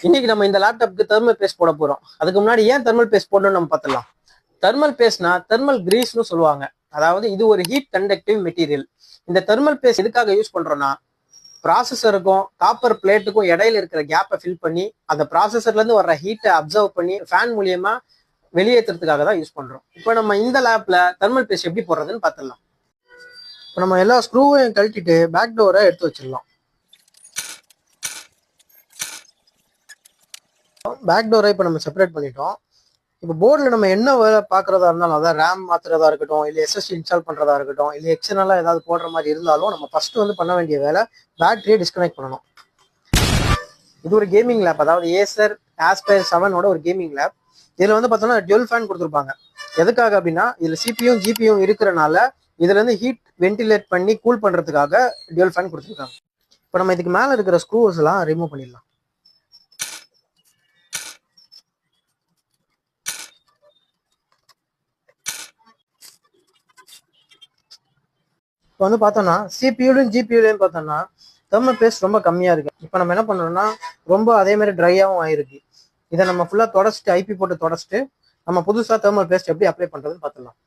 இன்னைக்கு நம்ம இந்த லேப்டாப்க்கு தெர்மல் பேஸ்ட் போட போறோம். அதுக்கு முன்னாடி ஏன் தெர்மல் பேஸ்ட் போடணும்னு நம்ம பார்த்துலாம். தெர்மல் பேஸ்ட்னா தெர்மல் கிரீஸ்னு சொல்லுவாங்க. அதாவது இது ஒரு ஹீட் கண்டக்டிவ் மெட்டீரியல். இந்த தெர்மல் பேஸ்ட் எதுக்காக யூஸ் பண்றோம்னா, ப்ராசஸருக்கும் காப்பர் பிளேட்டுக்கும் இடையில இருக்கிற கேப்பை ஃபில் பண்ணி அந்த ப்ராசஸர்ல இருந்து வர்ற ஹீட்டை அப்சர்வ் பண்ணி ஃபேன் மூலியமா வெளியேற்றுறதுக்காக தான் யூஸ் பண்றோம். இப்போ நம்ம இந்த லேப்ல தெர்மல் பேஸ்ட் எப்படி போடுறதுன்னு பார்த்துடலாம். இப்போ நம்ம எல்லா ஸ்க்ரூவையும் கழட்டிட்டு பேக் டோரை எடுத்து வச்சிடலாம். பேக் டோரை இப்போ நம்ம செப்பரேட் பண்ணிட்டோம். இப்போ போர்டில் நம்ம என்ன வேலை பார்க்குறதா இருந்தாலும், அதாவது ரேம் மாற்றுறதா இருக்கட்டும், இல்லை எஸ்எஸ்டி இன்ஸ்டால் பண்ணுறதா இருக்கட்டும், இல்லை எக்ஸ்டர்னலாக ஏதாவது போடுற மாதிரி இருந்தாலும் நம்ம ஃபர்ஸ்ட் வந்து பண்ண வேண்டிய வேலை பேட்டரியை டிஸ்கனெக்ட் பண்ணணும். இது ஒரு கேமிங் லேப், அதாவது ஏசர் ஆஸ்பயர் 7ஓட ஒரு கேமிங் லேப். இதில் வந்து பார்த்தோம்னா டியூல் ஃபேன் கொடுத்துருப்பாங்க. எதுக்காக அப்படின்னா, இதில் சிபியும் ஜிபியும் இருக்கிறனால இதுலேருந்து ஹீட் வென்டிலேட் பண்ணி கூல் பண்ணுறதுக்காக டியூல் ஃபேன் கொடுத்துருக்காங்க. இப்போ நம்ம இதுக்கு மேலே இருக்கிற ஸ்க்ரூஸ் எல்லாம் ரிமூவ் பண்ணிடலாம். இப்போ வந்து பார்த்தோம்னா சிபியூலையும் ஜிபியூலையும் பார்த்தோம்னா தெர்மல் பேஸ்ட் ரொம்ப கம்மியாக இருக்கு. இப்போ நம்ம என்ன பண்ணுறோம்னா, ரொம்ப அதே மாதிரி ட்ரையாகவும் ஆயிருக்கு. இதை நம்ம ஃபுல்லாக தொடச்சிட்டு ஐபி போட்டு தொடச்சிட்டு நம்ம புதுசாக தெர்மல் பேஸ்ட் எப்படி அப்ளை பண்ணுறதுன்னு பார்த்துடலாம்.